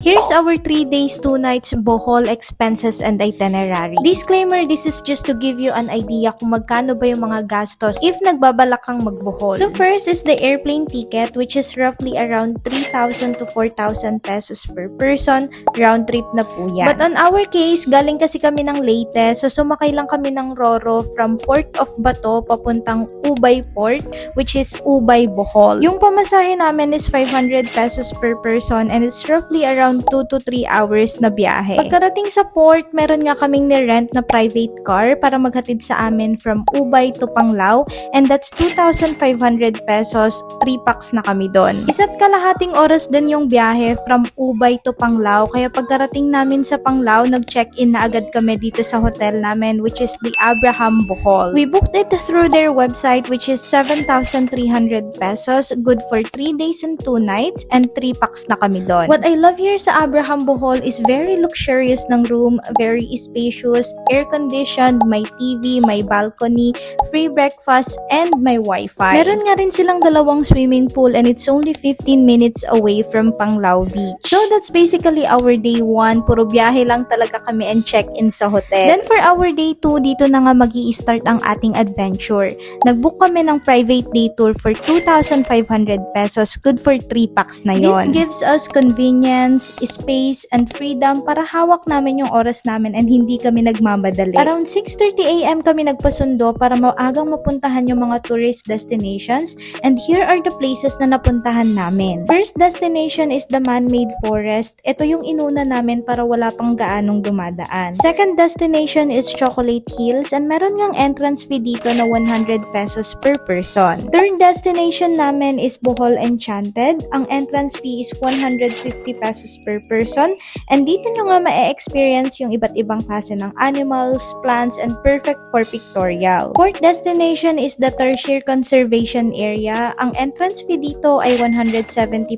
Here's our 3 days 2 nights Bohol expenses and itinerary. Disclaimer, this is just to give you an idea kung magkano ba yung mga gastos if nagbabalak kang mag-Bohol. So first is the airplane ticket, which is roughly around 3,000 to 4,000 pesos per person. Round trip na po yan. But on our case, galing kasi kami ng Leyte, so sumakay lang kami ng Roro from Port of Bato papuntang Ubay Port, which is Ubay, Bohol. Yung pamasahe namin is 500 pesos per person and it's roughly around 2 to 3 hours na biyahe. Pagkarating sa port, meron nga kaming ni-rent na private car para maghatid sa amin from Ubay to Panglao, and that's 2,500 pesos, 3 packs na kami doon. Isa't kalahating oras din yung biyahe from Ubay to Panglao, kaya pagkarating namin sa Panglao, nag-check-in na agad kami dito sa hotel namin, which is the Abraham Bohol. We booked it through their website, which is 7,300 pesos, good for 3 days and 2 nights, and 3 packs na kami doon. What I love here sa Abraham Bohol is very luxurious ng room, very spacious, air-conditioned, may TV, may balcony, free breakfast, and may wifi. Meron nga rin silang dalawang swimming pool and it's only 15 minutes away from Panglao Beach. So that's basically our day 1. Puro biyahe lang talaga kami and check-in sa hotel. Then for our day 2, dito na nga magi-start ang ating adventure. Nag-book kami ng private day tour for 2,500 pesos, good for 3 packs na yon. This gives us convenience, space, and freedom para hawak namin yung oras namin and hindi kami nagmamadali. Around 6:30 AM kami nagpasundo para maagang mapuntahan yung mga tourist destinations, and here are the places na napuntahan namin. First destination is the man-made forest. Ito yung inuna namin para wala pang gaanong dumadaan. Second destination is Chocolate Hills, and meron ngang entrance fee dito na 100 pesos per person. Third destination namin is Bohol Enchanted. Ang entrance fee is 150 pesos per person, and dito nyo nga ma-experience yung iba't ibang klase ng animals, plants, and perfect for pictorial. Fourth destination is the Tertiary Conservation Area. Ang entrance fee dito ay 170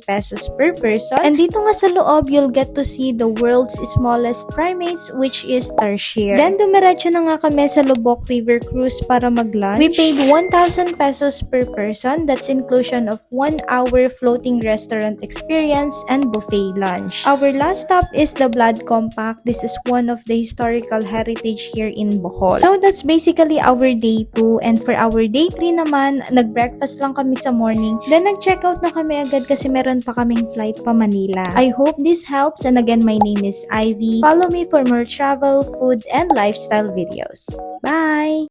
pesos per person, and dito nga sa loob you'll get to see the world's smallest primates, which is Tertiary. Then dumiretso na nga kami sa Lubok River Cruise para mag-lunch. We paid 1,000 pesos per person. That's inclusion of 1 hour floating restaurant experience and buffet lunch. Our last stop is the Blood Compact. This is one of the historical heritage here in Bohol. So that's basically our day 2, and for our day 3 naman, nag-breakfast lang kami sa morning. Then nag-checkout na kami agad kasi meron pa kaming flight pa Manila. I hope this helps, and again, my name is Ivy. Follow me for more travel, food, and lifestyle videos. Bye!